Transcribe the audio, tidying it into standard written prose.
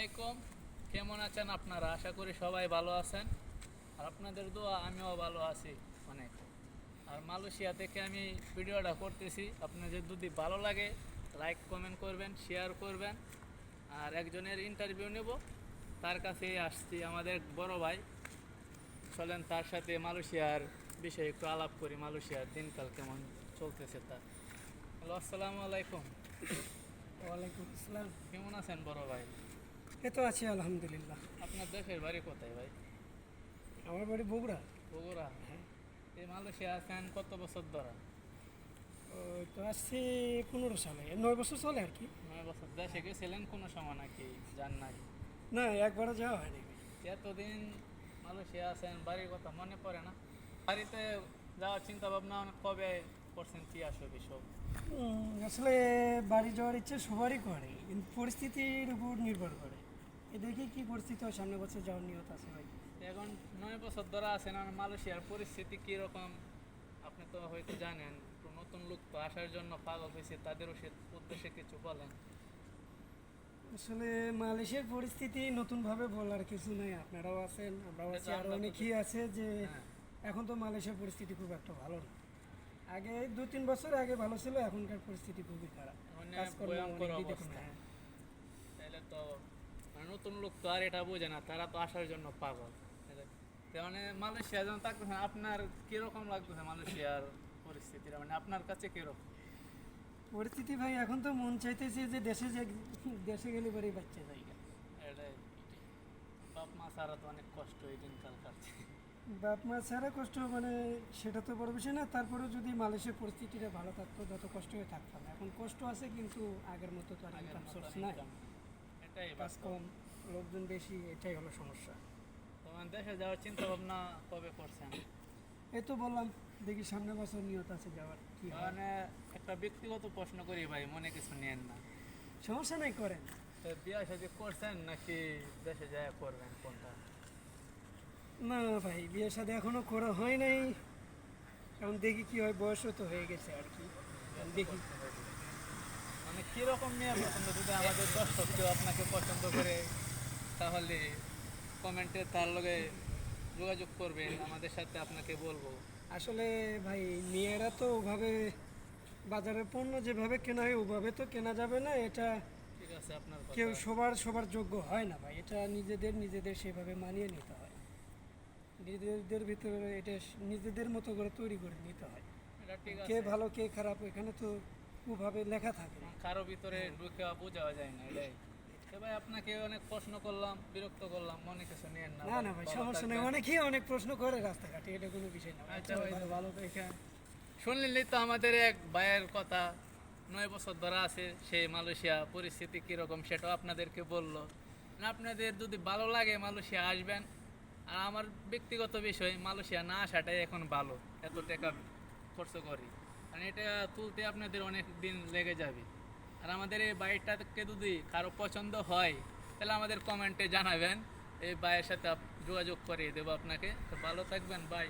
আলাইকুম। কেমন আছেন আপনারা? আশা করি সবাই ভালো আছেন। আর আপনাদের দোয়া আমিও ভালো আছি অনেক। আর মালয়েশিয়া থেকে আমি ভিডিওটা করতেছি, আপনাদের যদি ভালো লাগে লাইক কমেন্ট করবেন, শেয়ার করবেন। আর একজনের ইন্টারভিউ নেব, তার কাছেই আসছি, আমাদের বড় ভাই। চলেন তার সাথে মালয়েশিয়ার বিষয়ে একটু আলাপ করি, মালয়েশিয়ার দিনকাল কেমন চলতেছে তার। হ্যালো, আসসালামু আলাইকুম। ওয়ালাইকুম আসসালাম। কেমন আছেন বড় ভাই? এ তো আছি আলহামদুলিল্লাহ। আপনার দেশের বাড়ি কোথায় ভাই? আমার বাড়ি বগুড়া। বগুড়া। হ্যাঁ। এই মালয়েশিয়া আছেন কত বছর ধরে? ওই তো আসছি 15 সালে, 9 বছর চলে আর কি। 9 বছর। দেশে গেছিলেন কোনো সময় নাকি যান নাই? না, একবারও যাওয়া হয়নি। এতদিন মালয়েশিয়া আছেন, বাড়ির কথা মনে পড়ে না? বাড়িতে যাওয়ার চিন্তা ভাবনা কবে করছেন, কি আসবে সব? আসলে বাড়ি যাওয়ার ইচ্ছে সবারই করে, কিন্তু পরিস্থিতির উপর নির্ভর করে। এ দেখি কি পরিস্থিতি হয়, সামনে বছর যাওয়ার নিয়ত আছে ভাই। এখন 9 বছর ধরে আছেন, আর মালয়েশিয়ার পরিস্থিতি কীরকম আপনি তো হয়তো জানেন। তো নতুন লোক তো আসার জন্য পাগল হয়েছে, তাদেরও সে উদ্দেশ্যে কিছু বলেন। আসলে মালয়েশিয়ার পরিস্থিতি নতুনভাবে বলার কিছু নেই, আপনারাও আছেন, আমরাও আছি, আরও অনেকেই আছে যে হ্যাঁ। এখন তো মালয়েশিয়ার পরিস্থিতি খুব একটা ভালো না। আগে 2-3 বছর আগে ভালো ছিল, এখনকার পরিস্থিতি খুবই খারাপ। মানে কাজকর্ম ভয়ঙ্কর অনেক দেখুন। অবস্থা। হ্যাঁ। তাহলে তো মানে নতুন লোক তো আর এটা বোঝে না, তারা তো আসার জন্য পাগল। তো মানে মালয়েশিয়া যখন থাকতেছেন, আপনার কিরকম লাগতেছে মালয়েশিয়ার পরিস্থিতিটা, মানে আপনার কাছে কিরকম? পরিস্থিতি ভাই এখন তো মন চাইতেছে যে দেশে গেলে বাড়ি বাচ্চা জায়গা। এটাই, বাপ মা ছাড়া তো অনেক কষ্ট এই দিনকাল কাটছে। বাপ মা ছাড়া কষ্ট মানে সেটা তো বড় বিষয় না, তারপরেও যদি মালয়েশিয়ার পরিস্থিতিটা ভালো থাকতো যত কষ্ট হয়ে থাকতাম। এখন কষ্ট আছে কিন্তু আগের মতো তো আর আগের ইনকাম মতো সোর্স নাই, income, এটাই কাজ বাস্তব। কম, লোকজন বেশি, এটাই হলো সমস্যা। তোমার দেশে যাওয়ার চিন্তা ভাবনা কবে করছেন? এই তো বললাম, দেখি সামনে বছর নিয়ত আছে যাওয়ার, কি হয়। মানে একটা ব্যক্তিগত প্রশ্ন করি ভাই, মনে কিছু নেন না। সমস্যা নাই, করেন। তো বিয়ে শাদী করছেন নাকি দেশে যায় করবেন কোনটা? না ভাই, বিয়ে শাদী এখনো করা হয় নাই, এখন দেখি কি হয়, বয়সও তো হয়ে গেছে আর কি, দেখি। মানে কিরকম মেয়ে পছন্দ, যদি আমাদের দর্শক কেউ আপনাকে পছন্দ করে তাহলে কমেন্টে তার লগে যোগাযোগ করবেন, আমাদের সাথে আপনাকে বলবো। আসলে ভাই, মেয়েরা তো ওভাবে বাজারের পণ্য যেভাবে কেনা হয় ওভাবে তো কেনা যাবে না, এটা ঠিক আছে আপনার কেউ কথা। সবার সবার যোগ্য হয় না ভাই, এটা নিজেদের নিজেদের সেভাবে মানিয়ে নিতে হয়, নিজেদের ভিতরে এটা নিজেদের মতো করে তৈরি করে নিতে হয়। এটা ঠিক কে আছে। ভালো কে খারাপ এখানে তো ওভাবে লেখা থাকে না। কারো ভিতরে ঢুকে বোঝা যায় না, এটাই। তো ভাই আপনাকে অনেক প্রশ্ন করলাম, বিরক্ত করলাম, মনে কিছু নেন না। না না ভাই, ভালো সমস্যা নেই, থাকবেন। অনেকেই অনেক প্রশ্ন করে রাস্তাঘাটে, এটা কোনো বিষয় না। আচ্ছা ভাই, ভালো দেখে শুনলেনই তো আমাদের এক ভাইয়ের কথা, 9 বছর ধরে আছে সেই মালয়েশিয়া, পরিস্থিতি কীরকম সেটাও আপনাদেরকে বললো। না, আপনাদের যদি ভালো লাগে মালয়েশিয়া আসবেন। আর আমার ব্যক্তিগত বিষয়, মালয়েশিয়া না আসাটাই এখন ভালো, এত টাকা খরচ করি, কারণ এটা তুলতে আপনাদের অনেক দিন লেগে যাবে। আর আমাদের এই বাইকটাকে যদি কারো পছন্দ হয় তাহলে আমাদের কমেন্টে জানাবেন, এই ভাইয়ের সাথে যোগাযোগ করিয়ে দেবো আপনাকে। তো ভালো থাকবেন ভাই।